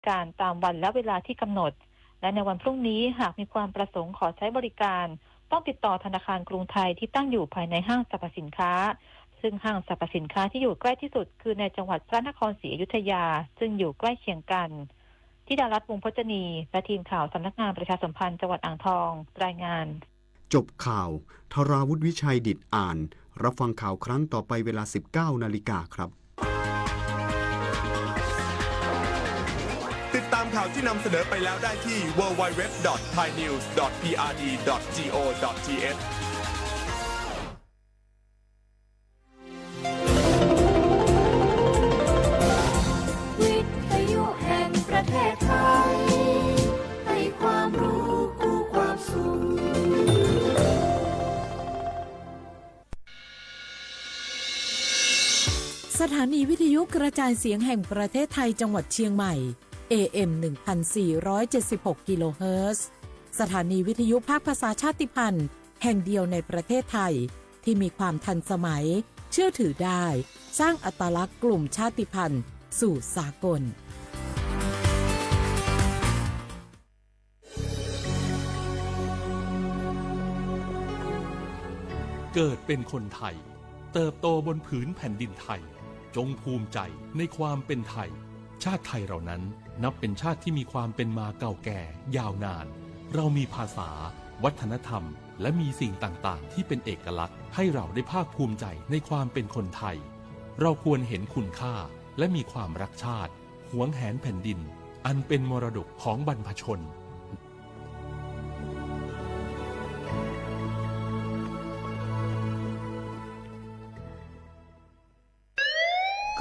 การตามวันและเวลาที่กำหนดและในวันพรุ่งนี้หากมีความประสงค์ขอใช้บริการต้องติดต่อธนาคารกรุงไทยที่ตั้งอยู่ภายในห้างสรรพสินค้าซึ่งห้างสรรพสินค้าที่อยู่ใกล้ที่สุดคือในจังหวัดพระนครศรีอยุธยาซึ่งอยู่ใกล้เคียงกันธิดารัตน์ วงศ์พจนีและทีมข่าวสำนักงานประชาสัมพันธ์จังหวัดอ่างทองรายงานจบข่าวธราวุฒิวิชัยดิษฐ์อ่านรับฟังข่าวครั้งต่อไปเวลา 19 นาฬิกาครับติดตามข่าวที่นำเสนอไปแล้วได้ที่ www.thainews.prd.go.thวิทยุแห่งประเทศไทยให้ความรู้คู่ความสุขสถานีวิทยุกระจายเสียงแห่งประเทศไทยจังหวัดเชียงใหม่ AM 1476 กิโลเฮิรตซ์สถานีวิทยุภาคภาษาชาติพันธุ์แห่งเดียวในประเทศไทยที่มีความทันสมัยเชื่อถือได้สร้างอัตลักษณ์กลุ่มชาติพันธุ์สู่สากลเกิดเป็นคนไทยเติบโตบนผืนแผ่นดินไทยจงภูมิใจในความเป็นไทยชาติไทยเรานั้นนับเป็นชาติที่มีความเป็นมาเก่าแก่ยาวนานเรามีภาษาวัฒนธรรมและมีสิ่งต่างๆที่เป็นเอกลักษณ์ให้เราได้ภาคภูมิใจในความเป็นคนไทยเราควรเห็นคุณค่าและมีความรักชาติหวงแหนแผ่นดินอันเป็นมรดกของบรรพชน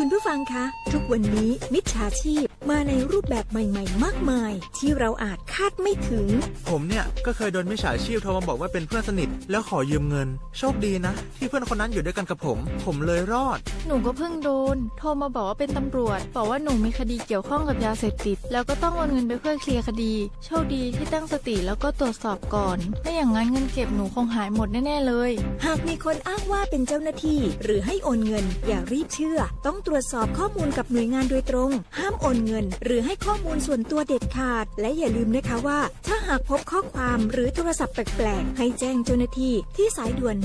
คุณผู้ฟังคะทุกวันนี้มิจฉาชีพมาในรูปแบบใหม่ๆมากมายที่เราอาจคาดไม่ถึงผมเนี่ยก็เคยโดนมิจฉาชีพโทรมาบอกว่าเป็นเพื่อนสนิทแล้วขอยืมเงินโชคดีนะที่เพื่อนคนนั้นอยู่ด้วยกันกับผมเลยรอดหนูก็เพิ่งโดนโทรมาบอกว่าเป็นตำรวจบอกว่าหนูมีคดีเกี่ยวข้องกับยาเสพติดแล้วก็ต้องโอนเงินไปเพื่อเคลียร์คดีโชคดีที่ตั้งสติแล้วก็ตรวจสอบก่อนไม่อย่างนั้นเงินเก็บหนูคงหายหมดแน่ๆเลยหากมีคนอ้างว่าเป็นเจ้าหน้าที่หรือให้โอนเงินอย่ารีบเชื่อต้องตรวจสอบข้อมูลกับหน่วยงานโดยตรงห้ามโอนเงินหรือให้ข้อมูลส่วนตัวเด็ดขาดและอย่าลืมนะคะว่าถ้าหากพบข้อความหรือโทรศัพท์แปลกๆให้แจ้งเจ้าหน้าที่ที่สายด่วน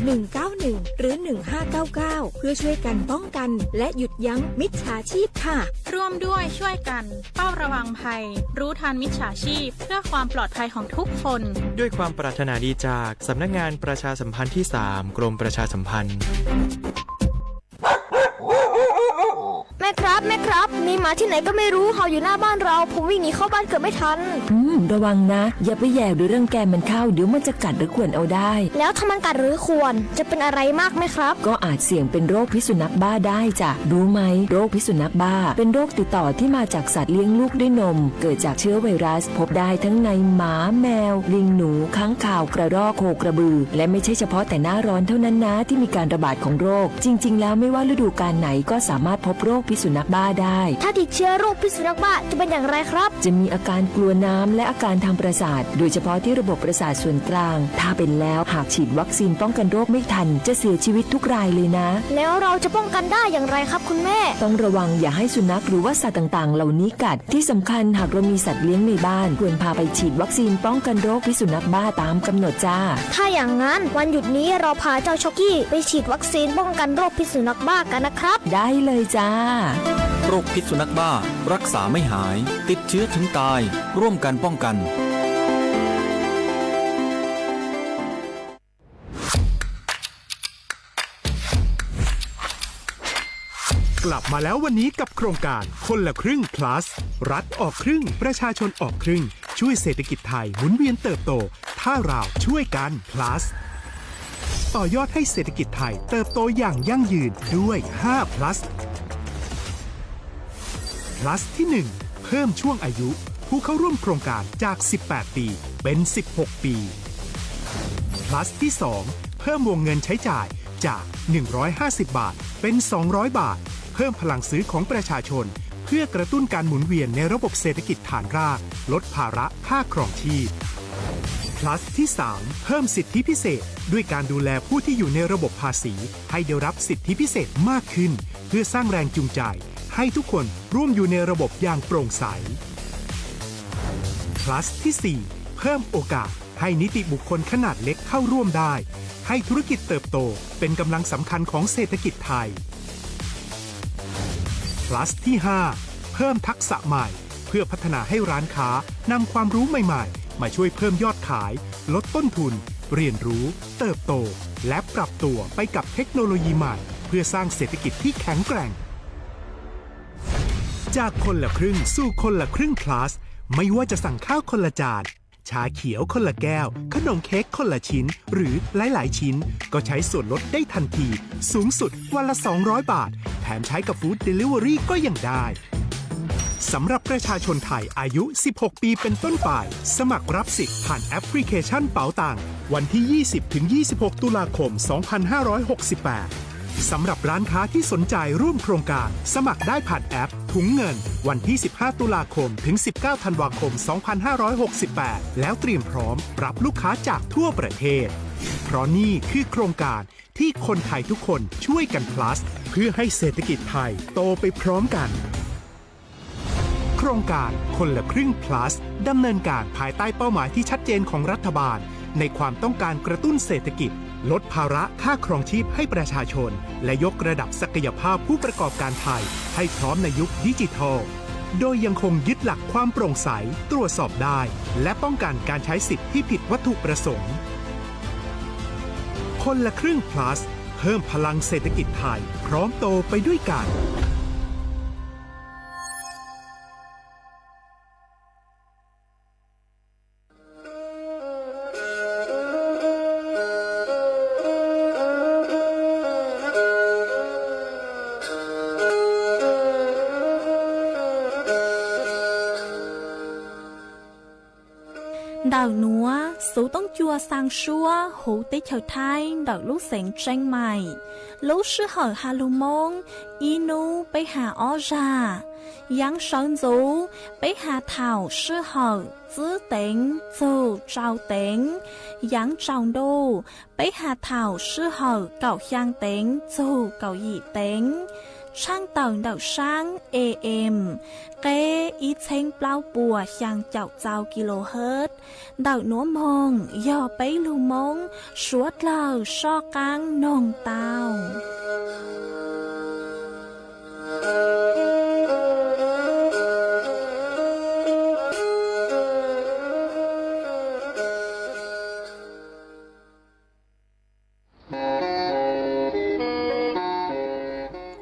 191หรือ1599เพื่อช่วยกันป้องกันและหยุดยั้งมิจฉาชีพค่ะร่วมด้วยช่วยกันเฝ้าระวังภัยรู้ทันมิจฉาชีพเพื่อความปลอดภัยของทุกคนด้วยความปรารถนาดีจากสำนักงานประชาสัมพันธ์ที่3กรมประชาสัมพันธ์แม่ครับมีหมาที่ไหนก็ไม่รู้เห่าอยู่หน้าบ้านเราผมวิ่งหนีเข้าบ้านเกือบไม่ทันระวังนะอย่าไปแย่หรือรังแกมันเข้าเดี๋ยวมันจะกัดหรือข่วนเอาได้แล้วถ้ามันกัดหรือข่วนจะเป็นอะไรมากไหมครับก็อาจเสี่ยงเป็นโรคพิษสุนัขบ้าได้จ้ะรู้ไหมโรคพิษสุนัขบ้าเป็นโรคติดต่อที่มาจากสัตว์เลี้ยงลูกด้วยนมเกิดจากเชื้อไวรัสพบได้ทั้งในหมาแมวลิงหนูค้างคาวกระรอกโคกระบือและไม่ใช่เฉพาะแต่หน้าร้อนเท่านั้นนะที่มีการระบาดของโรคจริงๆแล้วไม่ว่าฤดูกาลไหนก็สามารถพบโรคพิษสุนัขบ้าได้ถ้าติดเชื้อโรคพิษสุนัขบ้าจะเป็นอย่างไรครับจะมีอาการกลัวน้ำและอาการทางประสาทโดยเฉพาะที่ระบบประสาทส่วนกลางถ้าเป็นแล้วหากฉีดวัคซีนป้องกันโรคไม่ทันจะเสียชีวิตทุกรายเลยนะแล้วเราจะป้องกันได้อย่างไรครับคุณแม่ต้องระวังอย่าให้สุนัขหรือว่าสัตว์ต่างๆเหล่านี้กัดที่สำคัญหากเรามีสัตว์เลี้ยงในบ้านควรพาไปฉีดวัคซีนป้องกันโรคพิษสุนัขบ้าตามกำหนดจ้าถ้าอย่างนั้นวันหยุดนี้เราพาเจ้าช็อกกี้ไปฉีดวัคซีนป้องกันโรคพิษสุนัขบ้ากันนะครับได้เลยจ้าโรคพิษสุนัขบ้ารักษาไม่หายติดเชื้อถึงตายร่วมกันป้องกันกลับมาแล้ววันนี้กับโครงการคนละครึ่ง plus รัฐออกครึ่งประชาชนออกครึ่งช่วยเศรษฐกิจไทยหมุนเวียนเติบโตถ้าเราช่วยกัน plus ต่อยอดให้เศรษฐกิจไทยเติบโตอย่างยั่งยืนด้วย5 plus plus ที่1เพิ่มช่วงอายุผู้เข้าร่วมโครงการจาก18ปีเป็น16ปี plus ที่2เพิ่มวงเงินใช้จ่ายจาก150บาทเป็น200บาทเพิ่มพลังซื้อของประชาชนเพื่อกระตุ้นการหมุนเวียนในระบบเศรษฐกิจฐานรากลดภาระค่าครองชีพ plus ที่3เพิ่มสิทธิพิเศษด้วยการดูแลผู้ที่อยู่ในระบบภาษีให้ได้รับสิทธิพิเศษมากขึ้นเพื่อสร้างแรงจูงใจให้ทุกคนร่วมอยู่ในระบบอย่างโปร่งใส plus ที่ 4 เพิ่มโอกาสให้นิติบุคคลขนาดเล็กเข้าร่วมได้ให้ธุรกิจเติบโตเป็นกำลังสำคัญของเศรษฐกิจไทย plus ที่ 5 เพิ่มทักษะใหม่เพื่อพัฒนาให้ร้านค้านำความรู้ใหม่ๆมาช่วยเพิ่มยอดขายลดต้นทุนเรียนรู้เติบโตและปรับตัวไปกับเทคโนโลยีใหม่เพื่อสร้างเศรษฐกิจที่แข็งแกร่งจากคนละครึ่งสู่คนละครึ่ง plus ไม่ว่าจะสั่งข้าวคนละจานชาเขียวคนละแก้วขนมเค้กคนละชิ้นหรือหลายๆชิ้นก็ใช้ส่วนลดได้ทันทีสูงสุดวันละ200 บาทแถมใช้กับฟู้ดเดลิเวอรี่ก็ยังได้สำหรับประชาชนไทยอายุ 16 ปีเป็นต้นไปสมัครรับสิทธิ์ผ่านแอปพลิเคชันเป๋าตังวันที่ 20-26 ตุลาคม 2568 สำหรับร้านค้าที่สนใจร่วมโครงการสมัครได้ผ่านแอปถุงเงินวันที่ 15 ตุลาคมถึง 19 ธันวาคม 2568 แล้วเตรียมพร้อมรับลูกค้าจากทั่วประเทศเพราะนี่คือโครงการที่คนไทยทุกคนช่วยกัน plus เพื่อให้เศรษฐกิจไทยโตไปพร้อมกันโครงการคนละครึ่ง plus ดำเนินการภายใต้เป้าหมายที่ชัดเจนของรัฐบาลในความต้องการกระตุ้นเศรษฐกิจลดภาระค่าครองชีพให้ประชาชนและยกระดับศักยภาพผู้ประกอบการไทยให้พร้อมในยุคดิจิทัลโดยยังคงยึดหลักความโปร่งใสตรวจสอบได้และป้องกันการใช้สิทธิ์ที่ผิดวัตถุประสงค์คนละครึ่ง plus เพิ่มพลังเศรษฐกิจไทยพร้อมโตไปด้วยกันĐào núa, số tông chua sang xua, hú tế chờ thai, đào lúc sáng tranh mày. Lúc sư hở hà lù mông, y nu bế hà ó ra. Yang sơn dấu, bế hà thảo sư hở, giữ tính, dù trao tính. Yang trao đô, bế hà thảo sư hở, cảo khang tính, dù cảo dị tính. Sang tầng đảo sang AM, kế ít thanh bao bùa sang chào chào kHz, đảo núa mông, do bấy lưu mông, suốt lờ so căng nông tàu.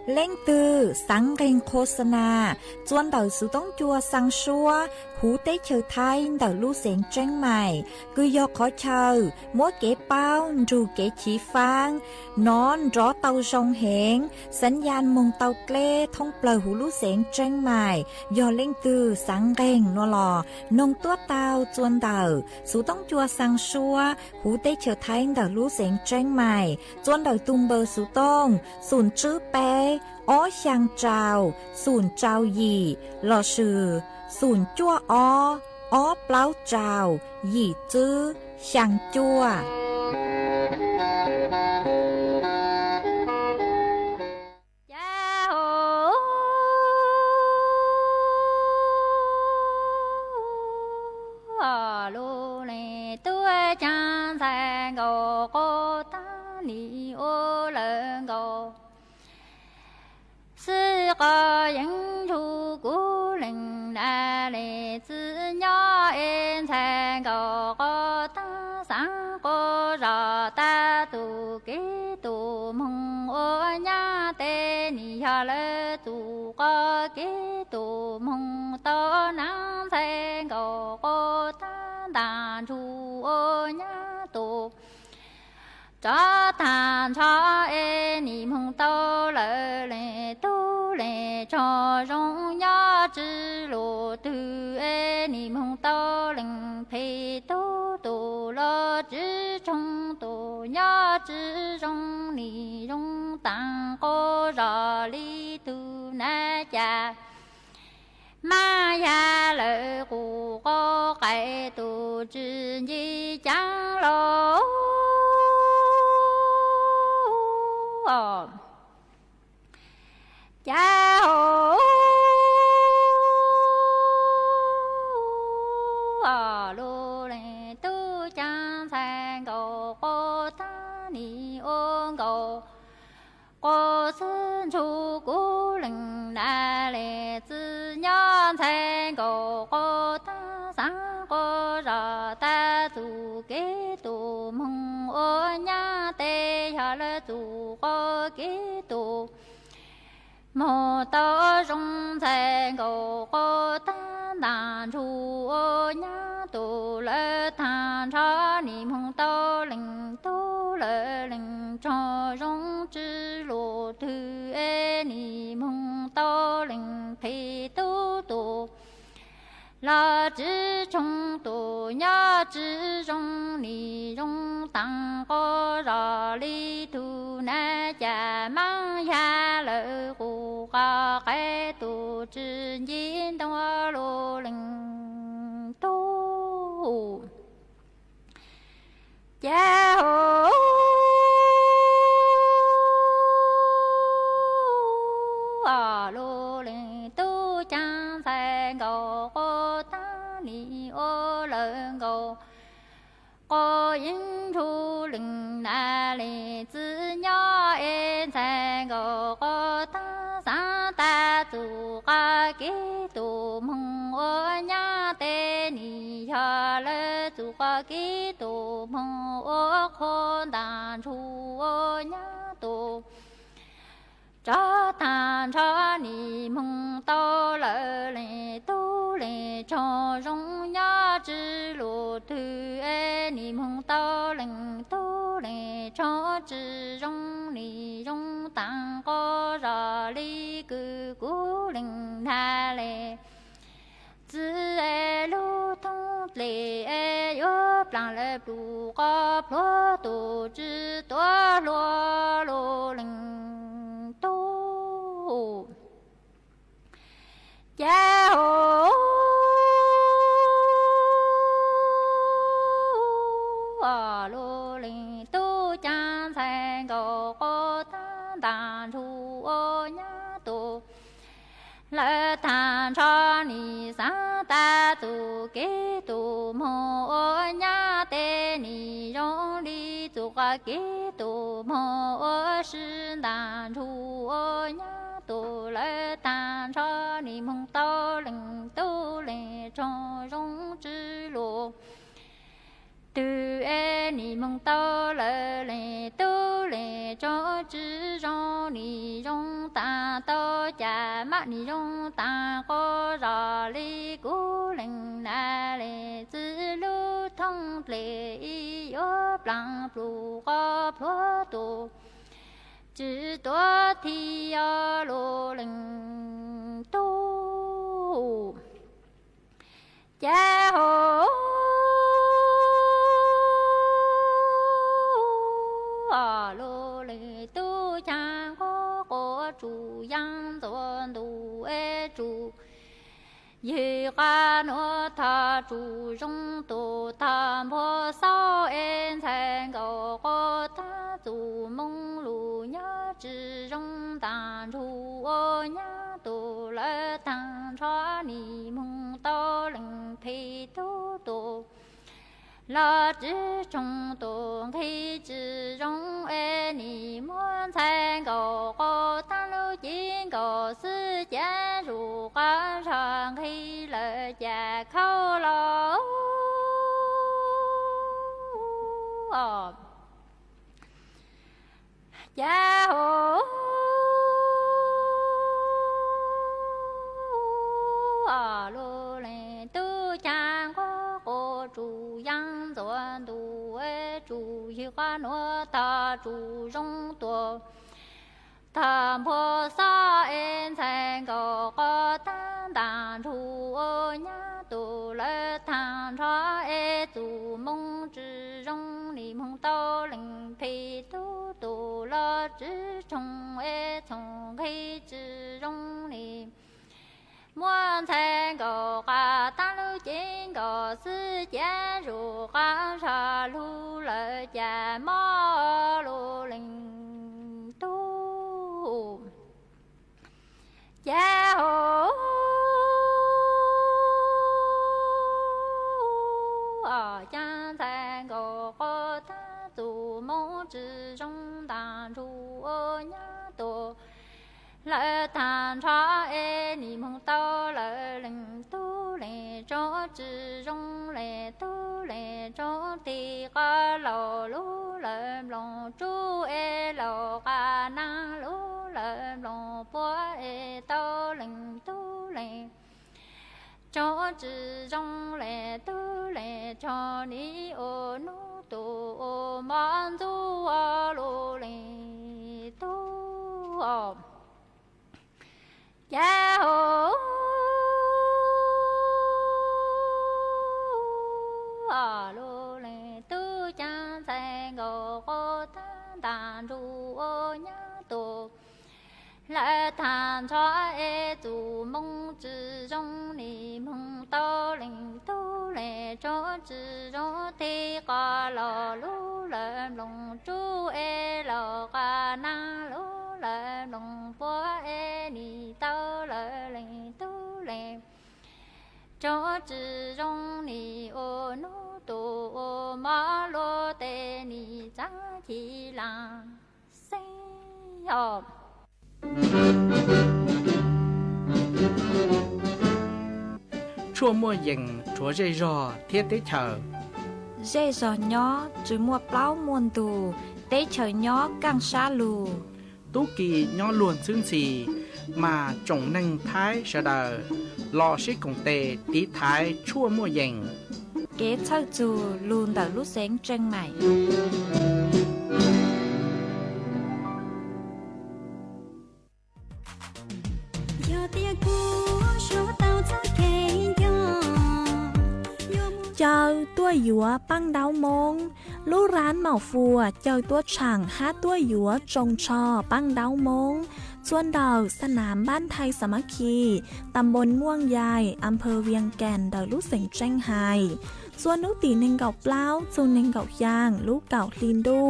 Lên từ sáng kênh khô sana, chuan đầu sự tống chua sang xua, hú tế chờ thay đầu lưu sáng tranh mày, cứ do khó chờ, mỗi kế bao, dù kế chỉ phang, nón rõ tàu rong hẹn, sẵn gian mông tàu kle, thông bờ hú lưu sáng tranh mày, do lên từ sáng kênh nó lò, nông tuốt tàu chuan đầu, sự tống chua sang xua, hú tế chờ thay đầu lưu sáng tranh mày, chuan đầu tung bờ sự tông, sùn chữ bé, ó xiang trào, sùn trào yì, lò sử, sùn chua ó pláu trào, yì chữ, xiang chua. sư có những chú cú linh đà lệ chữ nhỏ yên thành có ta sáng có rõ ta tu kế tu mong ô nhá tê ni hà lệ tu có kế tu mong to nắng thành có ta đàn chú ô nhá tu cho than cho em niệm hồng tao lệ lệ tu lệ cho rong nhớ chữ lộ tu em niệm hồng tao lệnh phi tu tu lo chữ trong tu nhớ chữ rong ni rong tăng có rõ li tu na cha ma ya lệ cụ có cái tu chữ gì chẳng lo cha hồ lô lê tu chan san cầu cô ta ni ôn cầu cô sơn chu cú linh đa lê tư nhân san cầu cô ta sáng cô ra ta tu kế tu mong ô nhá tê hà lê tu cô kế tu mô tơ rong san cầu cô ta đàn chu ô nhá tu lê than cha ni mong tơ linh tu lê linh cho rong chư lộ thư ê ni mong tơ linh phi tu tu la chư trong tu nhá chư rong ni rong tăng có ra li tu na cha mang ya lệ cụ ca cái tu chư nhiên đông lô linh tu cha hồ lô linh tu chan san cầu cô ta ni ô lợn cầu cô yên thu linh na li tư nhỏ yên san cầu cô ta sa ta tu ca kế tu mong ô nhá tê ni cha lê tu ca kế tu mong ô khôn đàn chu ô nhá tu cha than cha ni mong tao lệ lệ tu lệ cho rong nhá chư lộ thư ê ni mong tao lệnh tu lệ cho chư rong ni rong tăng có ra li cư cú lệnh tha lệ chư ê lu thông lệ ê yo plan lệ tu có phô tu chư toa lo lo lệnh tu cha hồ lô linh tu chan san cầu cô ta đàn thu ô nhá tu lệ than cha ni sa ta tu kế tu mô ô nhá tê ni rong li tu ca kế tu mô ô sư đàn thu ô nhá tu lệ than cha ni mong tao linh tu lệ cho rong chư lộ tu ê ni mong tao lệ lệ tu lệ cho chư rong ni rong ta tao cha mắt ni rong ta có ra li cú linh na lệ chư lu thông lệ y yo plan plu có phô tu chư toa thi a lô linh tu cha hồ lô linh tu cha có cô chủ yang tuần tu ê chủ ye ca no tha chủ rong tu tham po sao en thành cầu cô ta tu mong lu nhá chư rong tàn thu ô nhá tu lệ tăng cho ni mong tao linh phi tu tu la chư trong tu khi chư rong ê ni muốn thành cầu cô ta lưu chiến cầu sư cha ru ca sang khi lệ cha khâu lo cha hồ lô lệ tu cha có cô chủ yang tuần tu ê chủ hi ca no ta chủ rong tu tham po sa en thành cầu có tan đàn thu ô nhá tu lệ than cho ê tu mong chư rong ni mong tao linh phi tu tu lo chư trong ê trong khi chư rong ni muốn thành cầu ca ta lưu chiến cầu sư cha ru ca sa lu lệ cha mò lu linh tu cha hồ 之中当主nhà tổ lỡ tàn tra e ni mong tao lỡ linh tu lệ cho chữ trong lệ tu lệ cho tì ca lò lú lỡ lòng chú e lò ca na lú lỡ lòng bố e tao linh tu lệ cho chữ trong lệ tu lệ cho ni ô nu tu ô man tu a lô lệ tu ô ya ho a lô lệ tu chan sai go go tan tan ru ô nhá tu lại than cho e tu mong chữ trong ni mong tao linh tu lệ cho chữ trong thì ca lò lú lệ lòng chú e lò ca na lú lệ lòng bố e ni tao lệ linh tu lệ cho chữ trong ni ô nu tu ô ma lô tê ni giá chi là sinh hợp chua mua dừng chúa dây rò thiết tế chờ dây rò nhỏ chú mua plau muôn tù tế chờ nhỏ càng xa lù tú kỳ nhỏ luôn xương xì mà trồng nâng thái sợ đờ lò xích cùng tề tí thái chua mua dừng kế thơ dù luôn đỡ lúc sáng chân mày chờ tua dúa băng đau mông lú rán màu phùa chờ tua chẳng hát tua dúa trồng trò băng đau môngส่วนดาวสนามบ้านไทยสามัคคีตำบลม่วงใหญ่อำเภอเวียงแก่นดาวลูกเสียงแจ้งไฮส่วนนุตีเนงเก่าเปล่าจูเนงเก่ายางลูกเก่าลินดู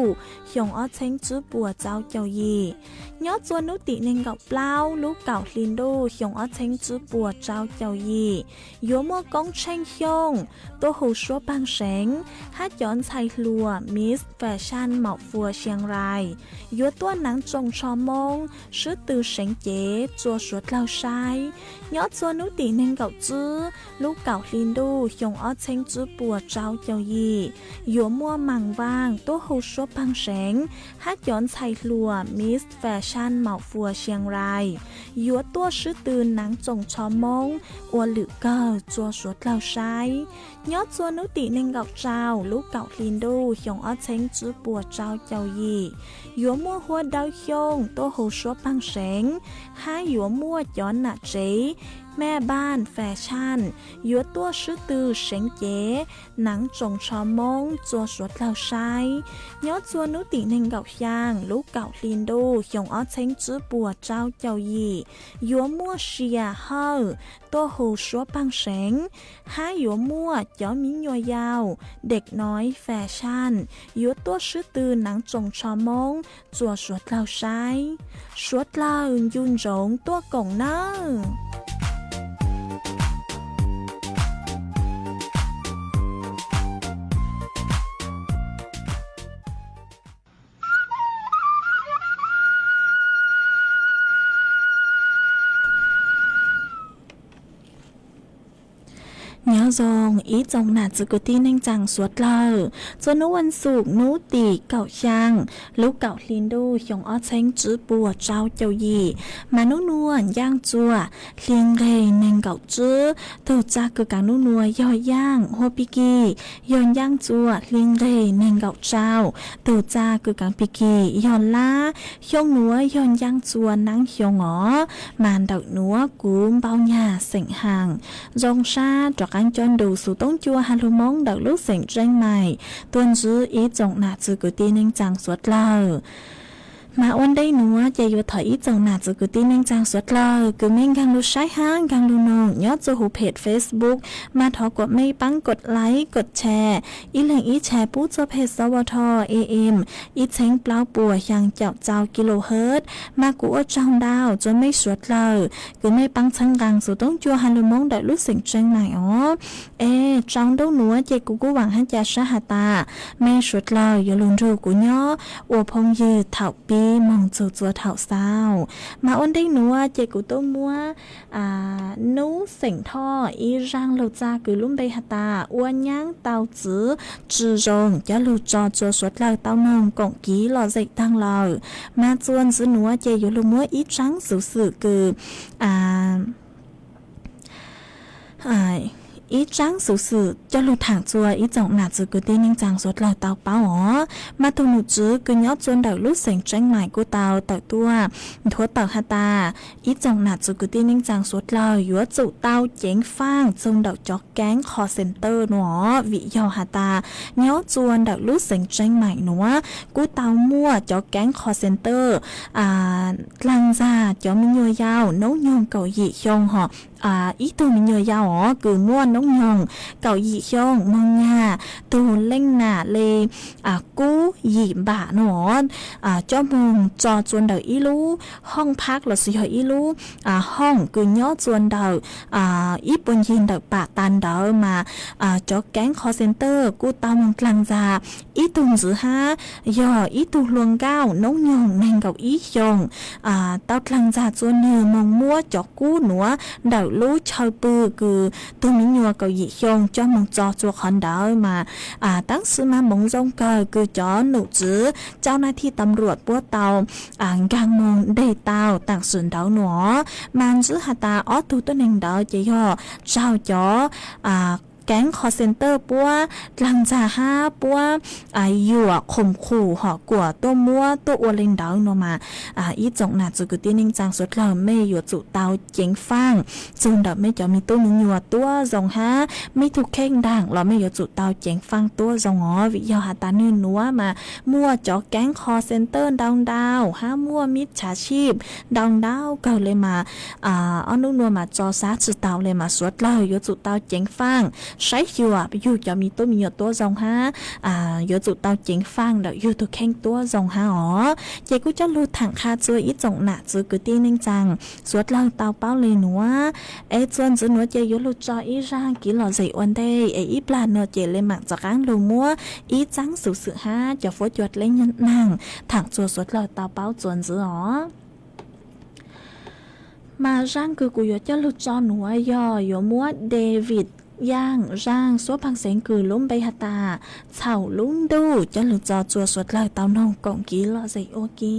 หยงอ้อเช้งจื้อปัวเจ้าเจ้ายียอดส่วนนุตีเนงเก่าเปล่าลูกเก่าลินดูหยงอ้อเช้งจื้อปัวเจ้าเจ้ายียัวมัวกงเช้งหยงตัวหูชัวบางแสงฮัดย้อนชายลัวมิสแฟชั่นเหมาฟัวเชียงรายยัวตัวหนังจงชอมงชื่อตือเสงเจ๋จัวสวดเล่าชายยอดส่วนนุตีเนงเก่าจื้อลูกเก่าลินดูหยงอ้อเช้งจื้อปัวเจ้าเจ้ายีหยัวมัวมังว่างตัวหูชัวบางแสงฮัดย้อนชายลัวมิสแฟชั่นเหมาฟัวเชียงรายยัวตัวชื่อตือหนังจงชอมงอวหรือเก่าจัวสวดเล่าชายยอดส่วนนุติเนงเก่าเจ้าลูกเก่าลินดูหยงอ้อเช้งจื้อปัวเจ้าเจ้ายีหยัวมัวหัวดาวหยงตัวหูชัวบางแสงห้าหยัวมัวย้อนหนาเจแม่บ้านแฟชั่นยัวตัวชื่อตือเสงเจ๋หนังจงชอมงจัวสวดเล่าชายยอดส่วนนุติเนงเก่ายางลูกเก่าลินดูหยงอ้อเช้งจื้อปัวเจ้าเจ้ายียัวมัวเชียเฮอตัวหูชัวบางแสงห้าหยัวมัวย้อนมิ้นยัวยาวเด็กน้อยแฟชั่นยัวตัวชื่อตือหนังจงชอมงจัวสวดเล่าชายสวดเล่ายุนจงตัวกงเนอเนื้อซองอีจงหนาจุกตีนังจังสวดเลอจนวันศุกร์นูตีเก่าช่างลูกเก่าลินดูหยงอ้อเช้งจื้อปัวเจ้าเจ้ายีมานุนวนย่างจัวเลียงเรนังเก่าจื้อตัวจากกึกางนุนัวย่อย่างหัวปิกีย้อนย่างจัวเลียงเรนังเก่าเจ้าตัวจากึกางปิกีย้อนล่าหยงนัวย้อนย่างจัวนังหยงอ๋อมานดอกนัวกูมเบาหยาเสียงห่างจงชาดอกanh chọn đủ số tông chua hà lô mong đợt lúc sinh tranh mày tuần dư ý trọng nạ chữ của tiên ninh chẳng suốt lờ mà ôn đây nữa chạy vô thời ít dòng nạt rồi cứ tin anh trang suốt lời cứ mình càng lưu sai hang càng lưu nồng nhớ cho hụp page Facebook mà thọกดไม่ปังกดไลค์กดแชร์อีแหล่งอีแชร์ปุ๊บจะเพจสวท AM อีเช้งเปล่าปัวยังเจ้าเจ้ากิโลเฮิรตซ์มากูว่าจ้องดาวจนไม่สวดเลยcứไม่ปังชังกังสู่ต้องจัวฮันลูมงได้รู้สึกจังไหนอ๋อจ้องดูหนัวเจกูหวังให้จะสหตาไม่สวดเลยอย่าลืมดูกูย่ออวพงยืดเถ่าปีมองจูจัวเถ่าเศร้ามาอ้นได้หนัวเจกูต้มมัวนูเสียงท่ออีร่างเราจ้าคือลุ่มใบหตาอ้วนย่างเตาจื้อจือรงจะลูจอจัวสวดเลยเตานงกงกี้หล่อเด็กตั้งเลยมาจวนซื้อหนัวเจอยู่ลุ่มมัวอีจังสื่อคืออีจังสื่อจะหลุดทางจัวอีจ่องหนาจือกูตีนิ่งจังสดเลยเตาเป้าอ๋อมาตุหนูจื้อกูย้อจวนเดาลุ่เสียงจังใหม่กูเตาตัวทั่วเตาฮาตาอีจ่องหนาจือกูตีนิ่งจังสดเลยยัวจุเตาเจ๋งฟ้างจงเดาจอกแก๊งคอเซ็นเตอร์หนอวิยอฮาตาย้อจวนเดาลุ่เสียงจังใหม่หนัวกูเตามั่วจอกแก๊งคอเซ็นเตอร์ลังซาจอมิโยยาวน้องยงเก่าหยี่ยงหออีตัวมิโยยาวอ๋อคือม่วนน้องยงเก่าหยี่ยงมองงาตูเล่งหนาเลกู้หยี่บ่าหนอเจ้ามงจอจวนเดาอีลูห้องพักหรือสิหออีลูห้องคือย่อจวนเดาอีปนยินเดาปากตันเดามาจอแก๊งคอเซ็นเตอร์กู้ตามงกลางจาอีตุงจือฮะย่ออีตุลวงเก้าน้องยงแมงเก่าอียงเต้ากลางจาจวนเนื้อมองมัวจอกู้หนัวเดารู้ชาวปือคือตัวมิญัวเกาหยียงจ้ามงจอจัวคอนดาวมาตั้งซื้อมามงจงเกอคือจอหนูจื้อเจ้าหน้าที่ตำรวจปัวเตากางมงได้เตาต่างส่วนดาวหนอมันซื้อหาตาออตูตัวหนึ่งดาวจะย่อเจ้าจอแก๊งคอเซ็นเตอร์ปัวหลังจากปัวอยู่ข่มขู่หอกลัวตัวมัวตัวอวลิงดาวโนมาอีจงหนาจุกุตีนิ่งจังสุดเราไม่อยู่จุเตาเจ๋งฟังจุนดับไม่จะมีตัวหนึ่งอยู่ตัวจงไม่ถูกเข่งด่างเราไม่อยู่จุเตาเจ๋งฟังตัวจงวิยาหาตานื่นนัวมามั่วจอแก๊งคอเซ็นเตอร์ดาวมั่วมิจฉาชีพดาวเกิดเลยมาเอานุ่นนัวมาจอซาจุเตาเลยมาสุดเราอยู่จุเตาเจ๋งฟังใช้อยู่ไปอยู่จะมีตัวมีตัวจงอยู่จุดเตาเจ๋งฟังเดี๋ยวอยู่ตัวแข่งตัวจงอ๋อเจ้ากูจะรู้ถังคาจืออีจงหนาจือกูตีนิ่งจังสวดเราเตาเป้าเลยหนัวจวนจือหนัวเจ้าอยู่รู้จออีร่างกี่หล่อใจอ้วนได้อีปลาเนื้อเจ้าเลยหมักจากก้างลูมัวอีจังสื่อจะฟดหยดเล่นนั่งถังจัวสวดเราเตาเป้าจวนจืออ๋อมาร่างคือกูอยู่จะรู้จอหนัวอยู่มัวเดวิดย่างร่างซัวพังเสียงคือล้มใบหตาเฉาลุ้งดูจะหลุดจอจัวสวดเลยเตานงกองกี้ลอใจโอกี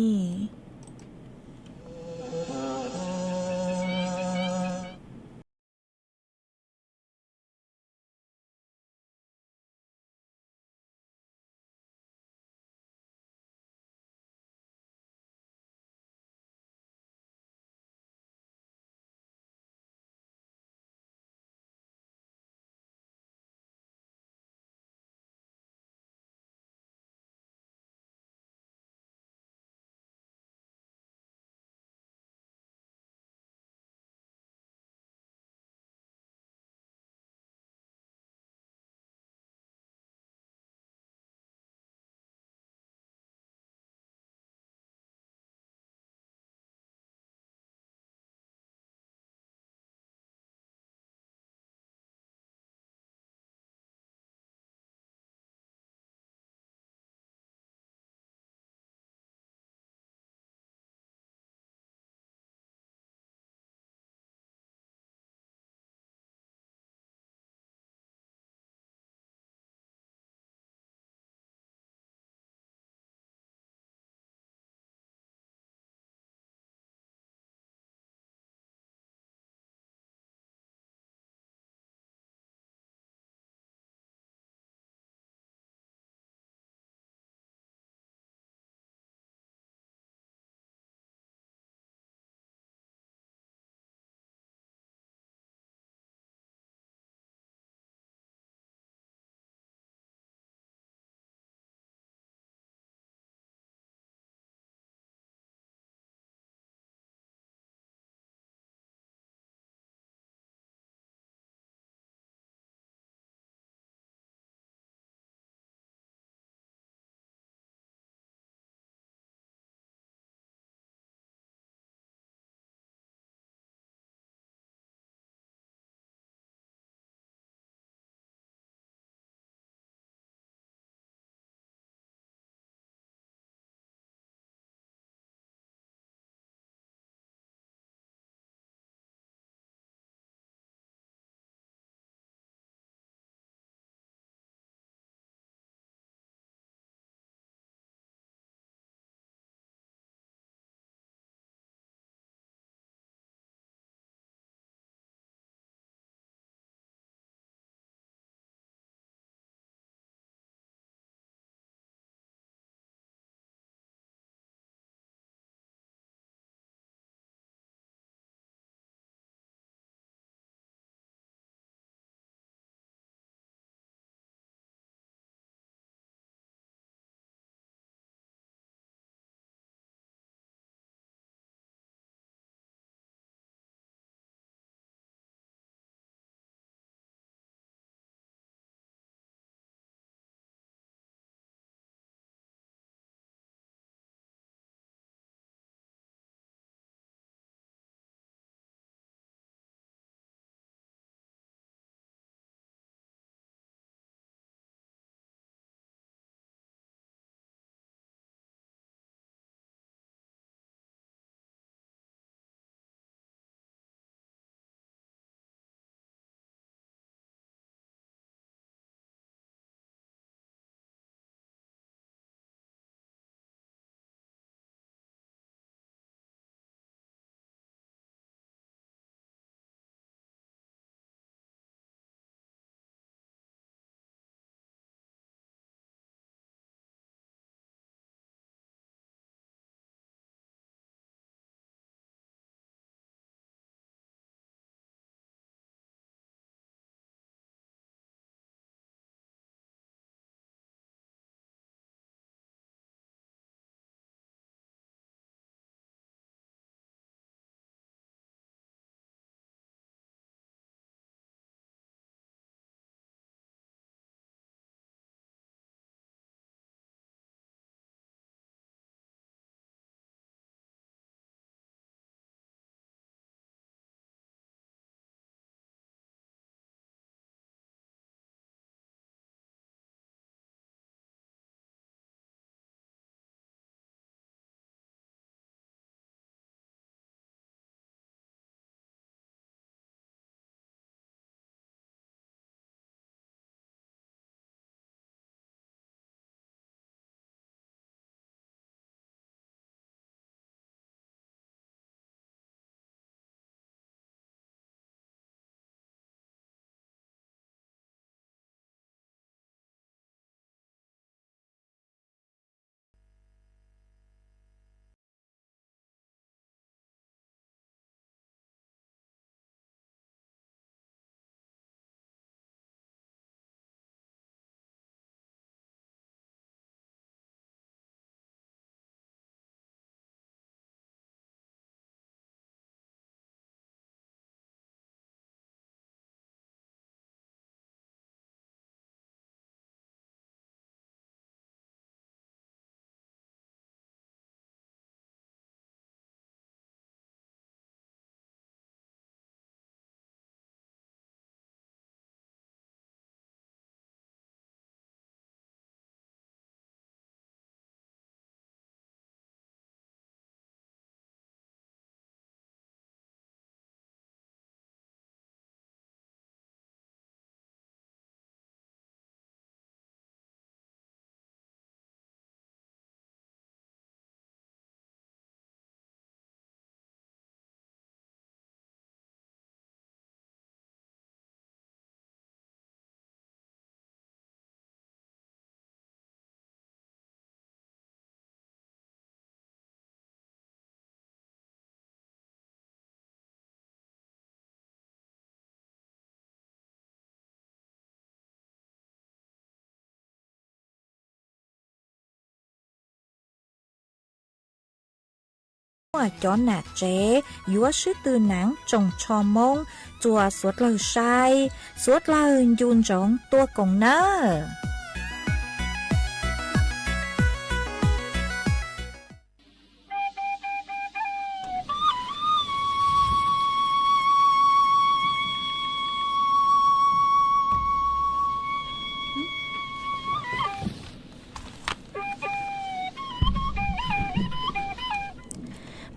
chó nà chế dúa sư từ nắng trồng cho mông chùa suốt lời sai suốt lời dùn trống tua cùng nơ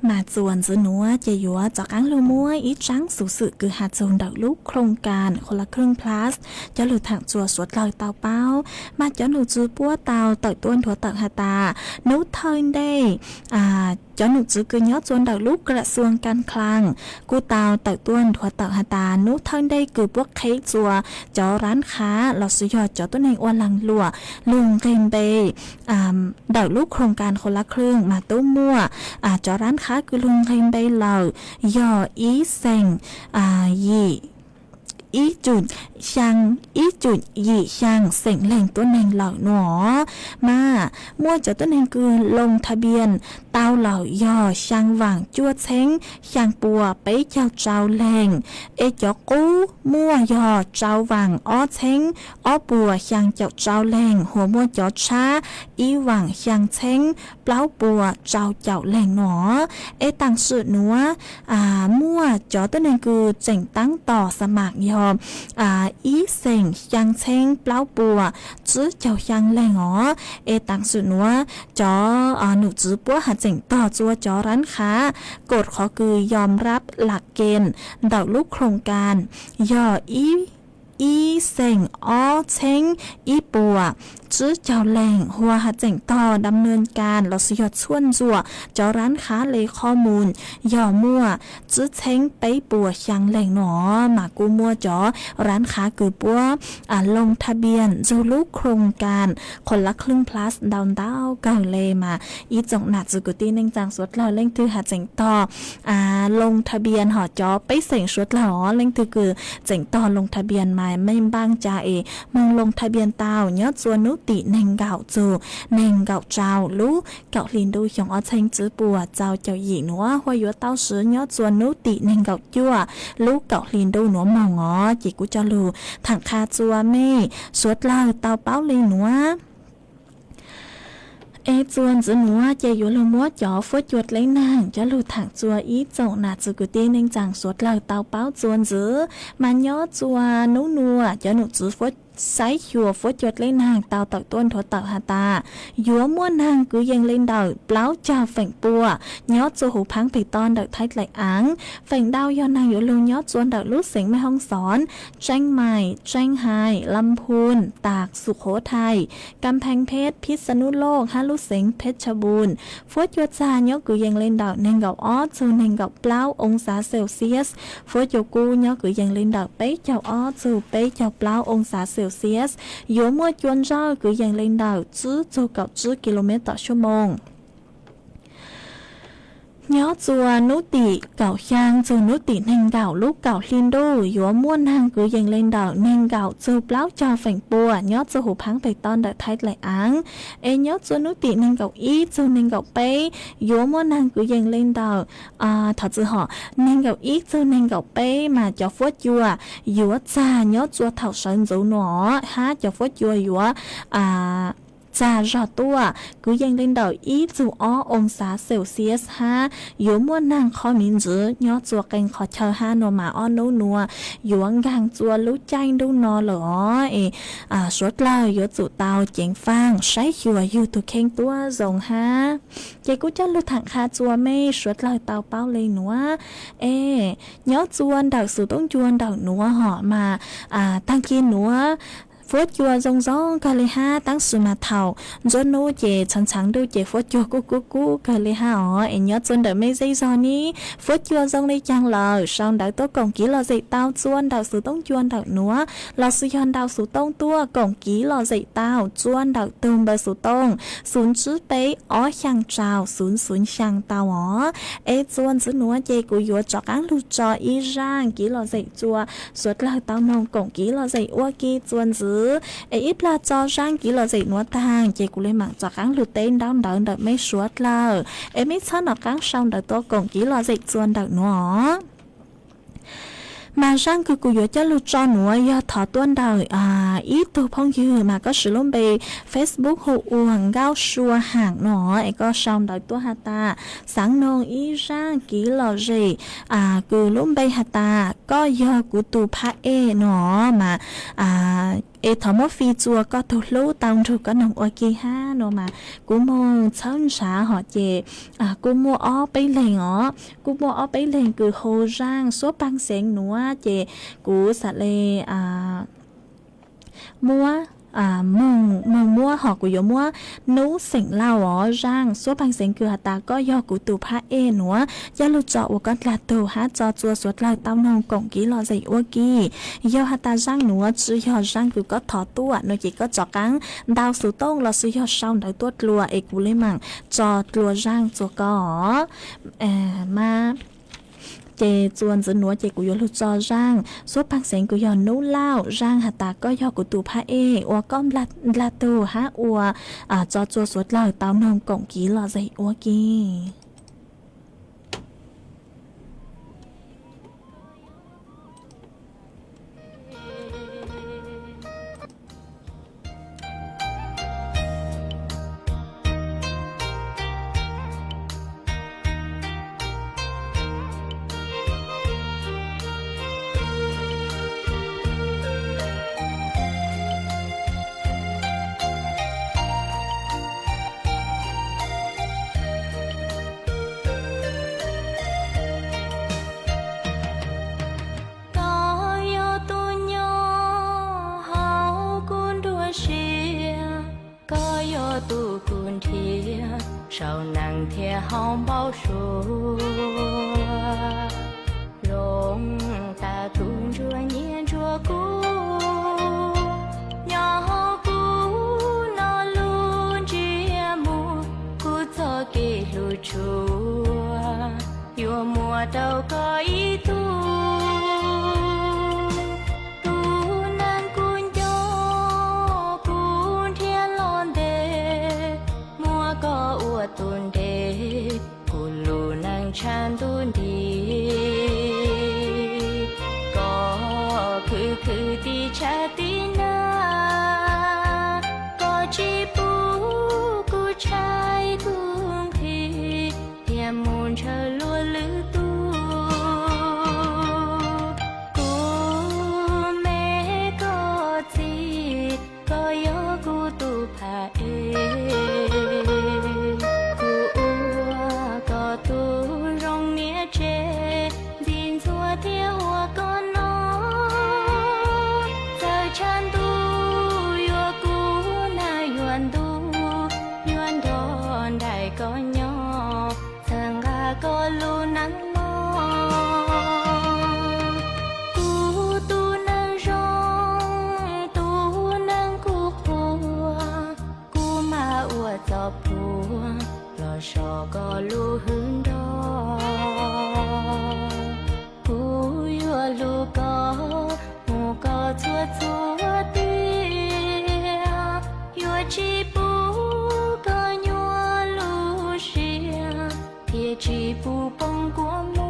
màส่วนจะนัวจะยัวจากอังลูมัวอีจังสุสึคือหาโจนดอกลูกโครงการคนละครึ่ง plus จะหลุดทางจัวสวดลอยเตาเป้ามาจะหนูจื้อปัวเตาต่อยต้นถั่วตักหาตานุเทินได้cho nụ chứ cứ nhớ chôn đầu lúc gạ xuông can khlang cô tao tự tuôn thua tự hà tà nút thân đây cứ bốc khế chùa cho rán khá lọt suy dọt cho tôi này oan lăng lụa lùng kèm bề đầu lúcโครงการคนละครึ่งมาตู้มั่วcho rán khá cứ lùng kèm bề lờ do ý xanh gì ýจุดช่างýจุดยี่ช่างเสียงแหล่งตัวแนงเหล่าหนอมามั่วจะตัวแนงคือลงทะเบียนเต้าเหล่าย่อช่างหว่างจั่วเช้งช่างปัวไปเจ้าเจ้าแหล่งจอกู้มั่วย่อเจ้าหว่างอ้อเช้งอ้อปัวช่างเจ้าเจ้าแหล่งหัวมั่วจอช้าอีหว่างช่างเช้งเปล่าปัวเจ้าเจ้าแหล่งหนอต่างสื่อหนัวมั่วจอตัวแนงคือเจ๋งตั้งต่อสมัครยอมý sinh sang chênh bao bùa chứ cháu sang lẻ ngó tặng sự nữa cho nụ chứ búa hạt chỉnh tỏ chua cho rắn khá cột khó cứ yomรับหลักเกณฑ์ดอกลูกโครงการย่ออีเซ็งอ้อเช้งอีปัวจื้อเจ้าแหล่งหัวหัดเจ๋งต่อดำเนินการเราสยดส่วนจั่วเจ้าร้านค้าเลยข้อมูลย่อมั่วจื้อเช้งไปปัวช่างแหล่งหนอมากูมั่วจอร้านค้าคือปัวลงทะเบียนจูลูกโครงการคนละครึ่ง plus ดาวดาวเก่าเลยมาอีจงหนัดจุกุตีเน่งจางสวดเราเล่งถือหัดเจ๋งต่อลงทะเบียนหอจอไปเสียงสวดเราเล่งถือคือเจ๋งต่อลงทะเบียนมาไม่บ้างจ่ามึงลงทะเบียนเต้าเนาะส่วนนุติเน่งเก่าจูเน่งเก่าเจ้ารู้เก่าลินดูของอ้อเชงจื้อปัวเจ้าเจ้าหญิงหนัวหัวยัวเต้าซื้อเนาะส่วนนุติเน่งเก่าจั่วรู้เก่าลินดูหนัวมองอ๋อจีกูจะรู้ถังคาจัวเม่สวดเล่าเต้าเป้าเลยหนัวจวนจะหนัวจะอยู่ลมัวจ่อฟัดจวดเลยนางจะหลุดถังจัวอีเจ้าหน้าจุกุตีเน่งจังสวดเล่าเต้าเป้าจวนจื้อมันย่อจัวนัวจะหนุจื้อฟัดไซชัวฟัดจวดเลยนางเต้าตักต้นถั่วตักหาตายัวม้วนนางกูยังเล่นดาวเปล่าจ่าแฝงปัวย่อจูหูพังปีตอนดักไทยไหลอังแฝงดาวยอนางอยู่ลงย่อจวนดักลูกเสียงแม่ห้องสอนแจ้งใหม่แจ้งไฮลำพูนตากสุโขทัยกำแพงเพชรพิษณุโลกฮาลูกเสียงเพชรบูรณ์ฟัดจวดจาย่อกูยังเล่นดาวเน่งกับอ้อจูเน่งกับเปล่าองศาเซลเซียสฟัดจวดกูย่อกูยังเล่นดาวเป๊ะเจ้าอ้อจูเป๊ะเจ้าเปล่าองศาเซลเซียสอยู่มั่วจวนเจ้าคือยังเล่นดาวจื้อจูกับจื้อกิโลเมตรต่อชั่วโมงย้อจัวนุติเก่าช่างจูนุติเน่งเก่าลูกเก่าลินดูยัวม้วนนางคือยังเล่นดาวเน่งเก่าจูเปล่าจอแฝงปัวย้อจูหูพังไปตอนดักไทยไหลอังย้อจัวนุติเน่งเก่าอีจูเน่งเก่าเป้ยัวม้วนนางคือยังเล่นดาวถอดจื้อห่อเน่งเก่าอีจูเน่งเก่าเป้มาจอฟัดยัวยัวจ่าย้อจัวเท่าเฉินจูหนอฮะจอฟัดยัวจ่ารอตัวกูยังเล่นดาวอีจูอ้อองศาเซลเซียสฮะอยู่ม้วนนางคอมินจื้อยอจัวเก่งขอเชอฮาโนมาอ้อนัวอยู่วังกางจัวรู้ใจดูนอเหรอสวดเล่าอยู่จูเตาเจียงฟางใช้หัวอยู่ตุเข่งตัวทรงฮะเจกูจะรู้ถังคาจัวไม่สวดเล่าเตาเป้าเลยหนัวยอจวนดาวสู่ต้องจวนดาวหนัวห่อมาตั้งกินหนัวฟัดจัวจงจงก็เลยฮะตั้งสุมาเท่าจนนู้เจฉันดูเจฟัดจัวกูก็เลยฮะยอดจนเดไม่ใจจอนี้ฟัดจัวจงเลยจังเลยช่างดาวตัวกองกี้เราใจเต้าจวนดาวสู่ต้องจวนดาวหนัวเราสุยอนดาวสู่ต้องตัวกองกี้เราใจเต้าจวนดาวตูมเบอร์สู่ต้องศูนย์จื้อเป๊ะอ๋อช่างเจ้าศูนย์ช่างเต้าจวนจื้อหนัวเจกูยัวจอกังลูจออีร่างกี้เราใจจัวสวดเราเต้านองกองกี้เราใจอ้วกี้จวนจื้อ ít là cho sang kỹ là gì nữa tang chị cũng lên mạng cho cắn lụt tên đau đợn đợt mấy suốt là em ít sao nó cắn xong đợt tôi còn kỹ là gì xuân đợt nữa mà sang cứ cụ cho lưu cho nữa do thọ tuần đời ít tu phong dư mà có sử dụng bề Facebook hộ uổng gao xua hàng nó ấy có xong đời tua hata sáng nông ý sang kỹ lò gì cứ lúc bề hata có do cụ tu pa nó mà thọ một phi chùa có tu lú tông thu có nông ok ha nó mà cụ mong chấn xã họ chè cụ mua ó bấy lèn ó cụ mua ó bấy lèn cứ hồ rang số băng sen nữa chè cụ sạch lê mua mong mua họ của mua nấu sỉnh lao ó rang số băng sen cứ hạt ta có do cụ tụ pha nữa do lưu trọ của con là tụ hát cho chua suốt lại tao nông cổng ký lo dậy ok do hạt ta rang nữa chỉ do rang cứ có thọ tua nó chỉ có chọ cắn đào số tông là sử do sau đời tuốt lùa ấy cụ lấy mảng cho lùa rang cho có mà chế chuồn dẫn núa chế của yo lu cho rang số băng sen của yo nấu lao rang hạt ta có yo của tụ pha or con la tụ ha or cho chua suốt lao tao nông cổng ký là dậy ok sau nàng thia hong bao số rong ta tung chúa nhiên chúa cũ nhỏ cũ nó luôn chia mùa cũ cho kê lù chúa yêu mùa đâu có ý tu tuần đế cụ lù nàng chan tuần đi có khứ đi cha tí na có chi bú cụ trai thương thì tiêm môn chờ lúa lư tu cụ mẹ có gì có yếu cụ tu pa có lu nắng lo tu tu nắng rong tu nắng cu khua cu ma ua cho phua lo so có lu hướng đó cu yua lu có mu có chua chua tia yua chi bu có nhua lu xia thiê chi bu bông của mua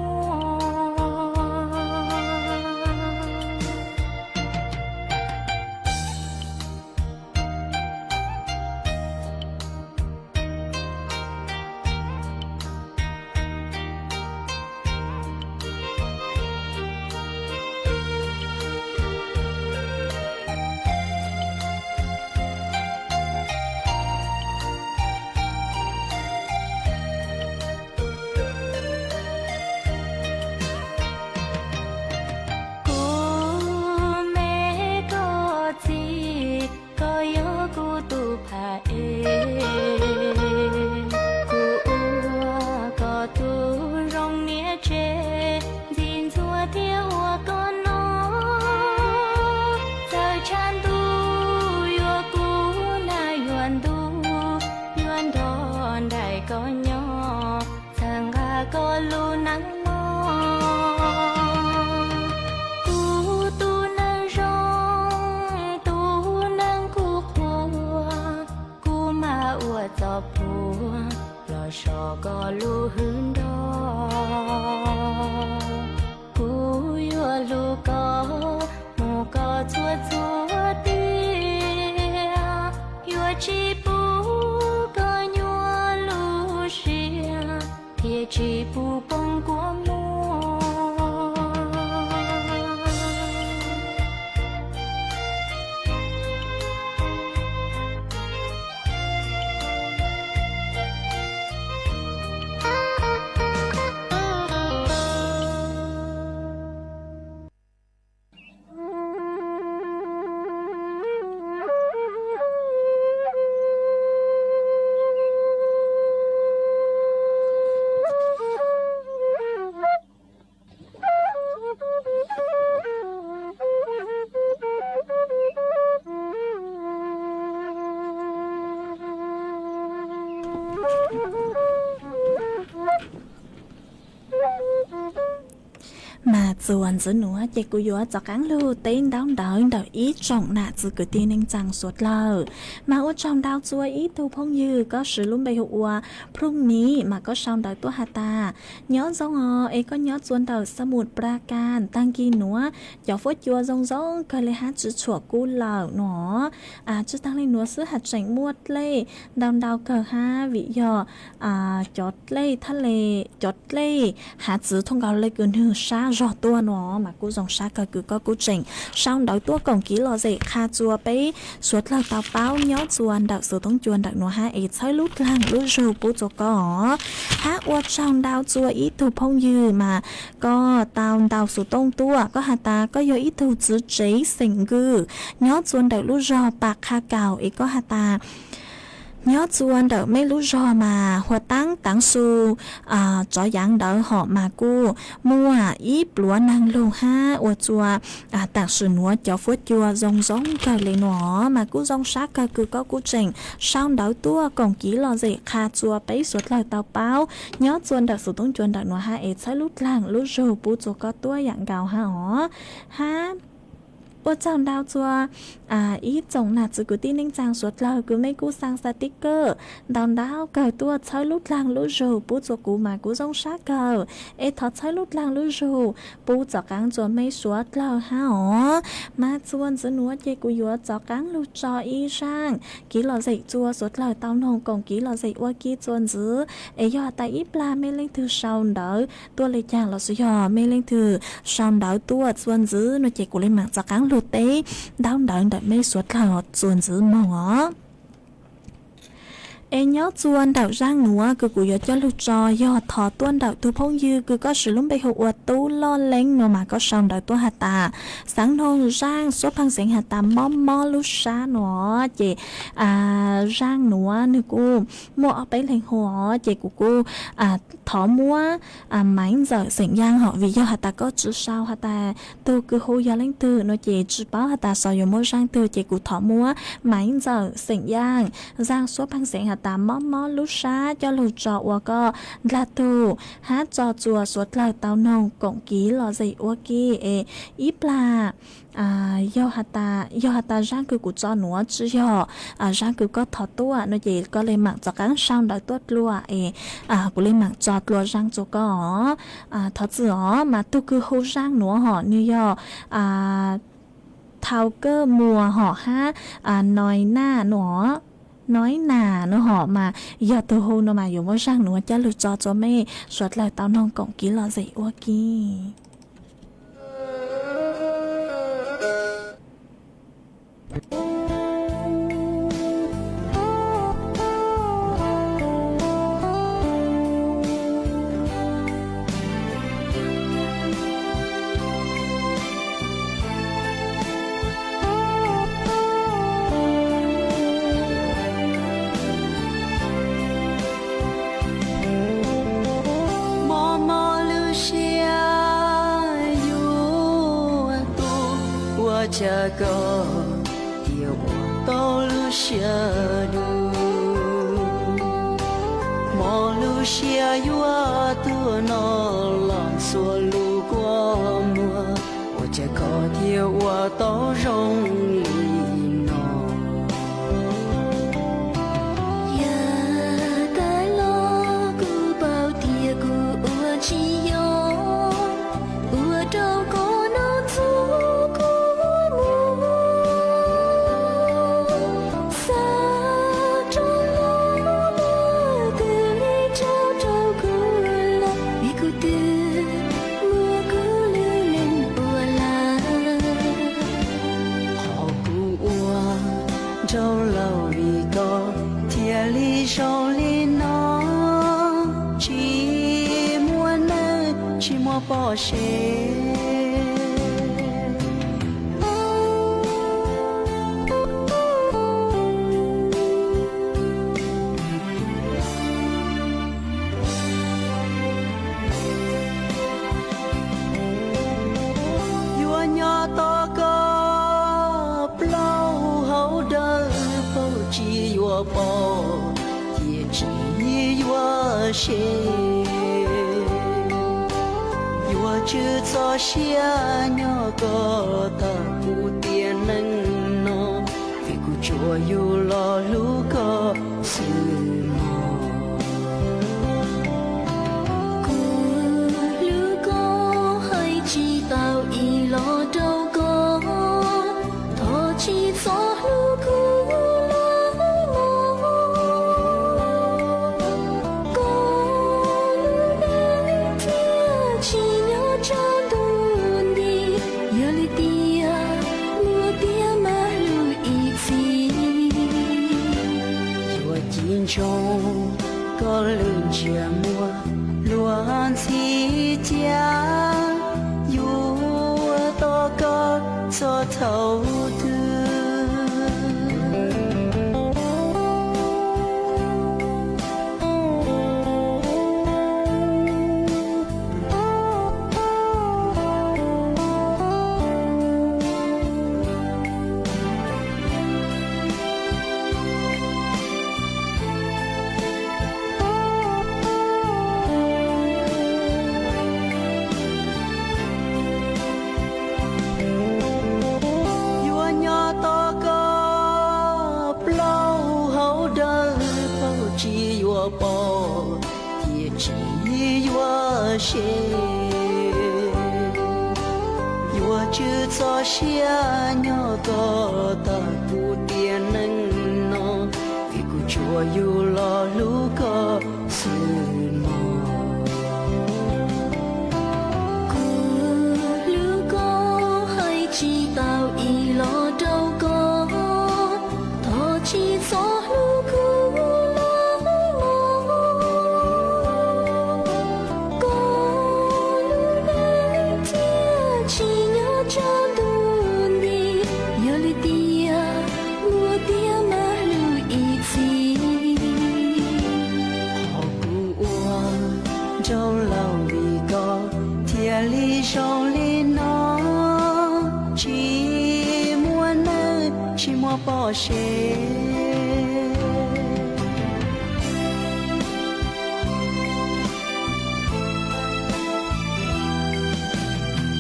mà chuồn giữa núa chạy cú gió cho cán lưu tên đau đớn đỡ ý trọng nạ từ cử tiên nên chẳng suốt lờ mà ở trong đau chua ý thu phong như có sự luôn bày hụa prung ní mà có xong đợi tua hà ta nhớ giống ấy có nhớ chuồn đỡ sa một pra can tăng kỳ núa gió phốt chua rong rong cơ lê hát chữ chùa cú lờ nó chữ tăng lên núa sứ hạt chảnh muốt lê đau cờ ha vị giò chót lê thắt lê chót lê hạt chữ thông cáo lê gần hư sa rõ tua nó mà cú dòng sa cơ cứ có cú chỉnh sau đợi tua cổng ký lò dậy kha chua bấy suốt là tàu bao nhớ chuồn đợi sự thông chuồn đợi nó ha ấy chơi lút lăng lút rù bút cho có ha uất trong đào chua ít thu phong dư mà có tàu sự tông tua có hà ta có do ít thu chữ chế sinh gư nhớ chuồn đợi lút rò bạc kha cào ấy có hà ta nhớ chuồn đỡ mấy lú rò mà hoa tăng su cho dạng đỡ họ mà cô mua ít lúa năng lô ha ô chua tặng sự núa cho phốt chua rong cờ lấy nó mà cô rong sát cờ cứ có cô trình sau đỡ tua còn kỹ lo dậy kha chua bấy suốt lời tàu báo nhớ chuồn đỡ sự tung chuồn đỡ nó ha ấy sai lút làng lút rò bút cho có tua dạng gạo ha hó ha bữa trong đào chua ý chồng là chỉ cứ tin ninh chàng suốt lời cứ mấy cú sang sticker đào cờ tua chơi lút lang lút rù bút cho cú mà cú rong sát cờ ấy thọ chơi lút lang lút rù bút cho cáng chua mấy suốt lời ha ó mà chuồn giữa núa chơi cú yếu cho cáng lút cho y sang kỹ lò dậy chua suốt lời tao nồng còn kỹ lò dậy qua kia chuồn giữa ấy do tại ít la mê lên thư sau đỡ tua lấy chàng là suy dò mê lên thư sau đỡ tua chuồn giữa nó chơi cú lên mạng cho cáng lút tế đau đớn đợi mấy suốt là chuồn giữ mỏ em nhớ chuồn đào rang núa cứ cúi cho lụt trò do thọ tuôn đào tu phong dư cứ có sự lúng bê hụt tu lo lắng nó mà có xong đào tu hạt ta sáng nông rang số phăng sinh hạt ta mò lút xa nó chị rang núa nữa cô mua ở bấy lên hồ chị của cô thọ mua mảnh giờ sinh giang họ vì do hạt ta có chữ sao hạt ta tu cứ hô do lãnh từ nó chị chữ báo hạt ta so với mua rang từ chị của thọ mua mảnh giờ sinh giang số phăng sinh hạt ta mò lút xa cho lụt trọ và có là tu hát cho chùa suốt lời tao nông cộng ký lò dậy wa kia ít là do hạt ta rang cứ của cho nó chứ do rang cứ có thọ tua nó chỉ có lên mạng cho cán sau đợi tuốt lúa của lên mạng cho lúa rang cho có thọ chữa mà tu cứ hô rang nó họ như do thao cơ mùa họ ha nói na nó nói nà nó họ mà giờ từ hôm nó mà dùng vào răng nó cho lụt cho mẹ suốt lời tao nông cộng ký lo dậy qua kia cha có yêu tao lu xia du mò lu xia yua tu nó lòng xua lu qua mùa cha có yêu tao rong li nó ya ta lo cu bao tia cu chi yo đâu có nó trâu lâu vì có thiệt lý sâu lý nó chỉ muốn nơi chỉ muốn bỏ xe bỏ thì chỉ 些，我只做下鸟个的不点能喏，为故作有了路个是么？故路个还知道一路都个，托起做路个。trong có lưng chia mùa luôn chi cha dù to có cho thấu tư我只做下鸟个的不点能喏，为故作有了路个是么？故路个还知道一路都个，托起做路个。手里拿寂寞呢，寂寞抱谁？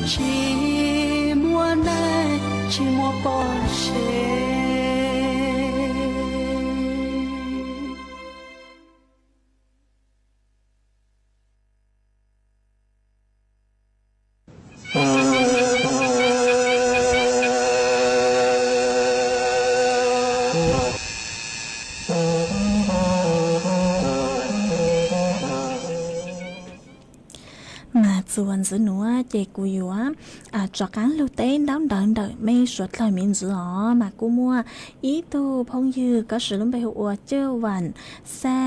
寂寞呢，寂寞抱谁？ส่วนสนุเจกูอยู่จอกันลูเต้นดาวเดินเดินไม่สวดเลยมินจือมากูมัวอีตูพงยือก็สืบลงไปหัวเจ้าวันแซ่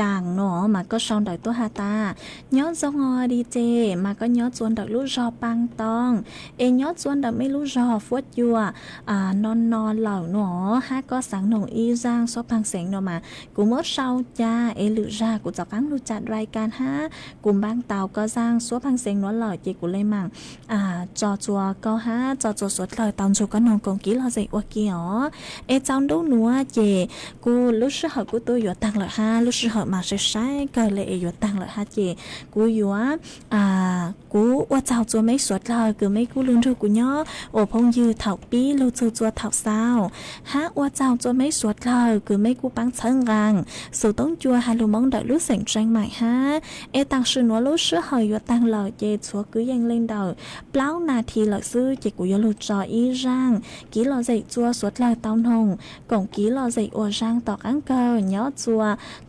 จางหนอมาก็ชองดอกตัวฮาตาย้อนจงอดีเจมาก็ย้อนจวนดอกลูกรอปังตองย้อนจวนดอกไม่รู้รอฟวดยัวนอนเหล่าหนอฮะก็สังหนงอีจางซอพังเสียงหนอมากูมดเศร้าจ้าหรือรากูจะกังรู้จัดรายการฮะกลุ่มบางเตาก็จางซอพังเสียงหนอเหล่าเจกูเลยมั่งจอจัวก็ฮะจอจัวสดเลยตอนจูก็นอนกงกี้เราใจว่ากี่อ๋อเจ้าดูหนัวเจกูรู้สึกเหรอกูตัวอยู่ตังเลยฮะรู้สึกมาใช้ก็เลยอยู่ตังเลยฮะเจกูอยู่กูว่าเจ้าจัวไม่สวดเลยคือไม่กูลืมถูกกูเนาะโอ้พงยือเถาปีลูจัวเถาเศร้าฮะว่าเจ้าจัวไม่สวดเลยคือไม่กูปังเชิงรังสู่ต้องจัวฮาลูมองดอกลูกเสียงแรงใหม่ฮะตังชื่อหนัวลูกเชื่อหอยอยู่ตังเลยเจชัวกูยังเล่นดอกเปล่านาทีเลยซื้อเจกูอยู่ลูกจออีร่างกี่เราใจจัวสวดเลยเต้าหงกงกี่เราใจอวร่างตอกอังเกอเนาะจัว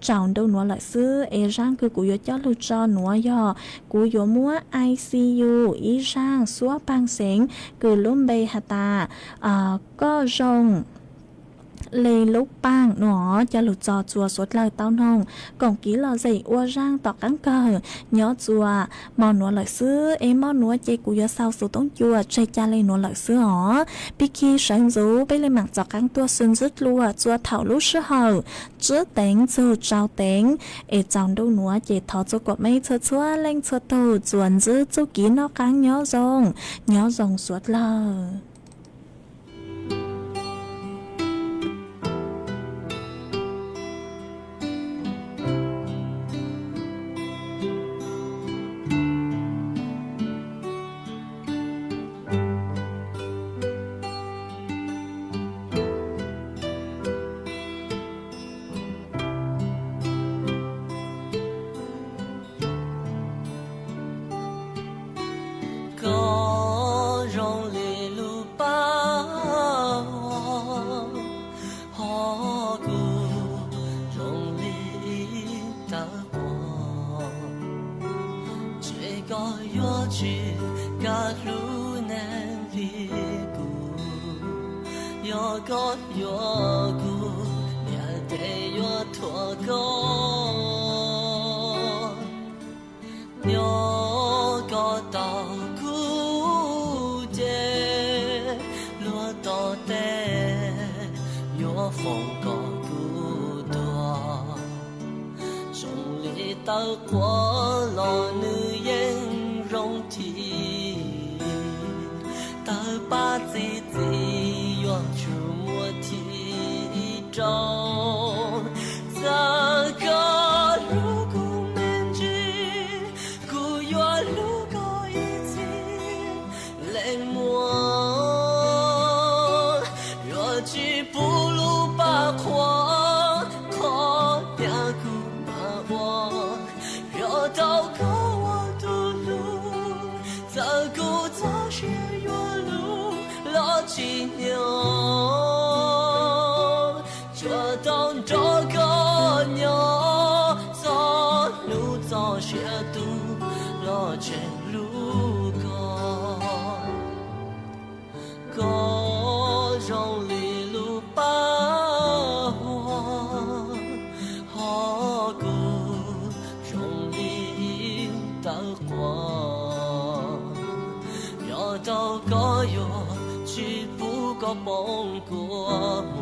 เจ้าดูหนัวเลยซื้อร่างคือกูอยู่เจ้าลูกจอหนัวยอกูอยู่มัว ICU อีร่างซัวปังเสียงคือลุ่มเบหตาก็รงเลยลุกปังหนอจะหลุดจอจัวสดเลยเต้านงกงกี้เราใจอ้วร่างตอกกังเกอเนาะจัวมอหนัวเลยซื้อมอหนัวเจกูยาเศร้าสู่ต้องจัวใจจาเลยหนัวเลยซื้อพี่คีฉันรู้ไปเลยหมักจอกกังตัวซึนซึดลัวจัวเถาลูกซื้อเหอจื้อเต็งจูเจ้าเต็งจองดูหนัวเจทอจัวกดไม่เชื่อชัวเล่งเชื่อตูจวนจื้อจูกี้นอกกังเนาะจงสวดเลย个月去噶路难离故，有个月故，也得月拖过，有个到古节，落到的有风个古多。到过了女人容体，到把自己约出莫体中，这个如果难知，故约如果一起冷漠，若去不如把狂。到过我的路，走过这些远路，老几年，就当这个年，走路走些路，老前路过，各种里路把我好过。到光，要到个月去不过梦过我。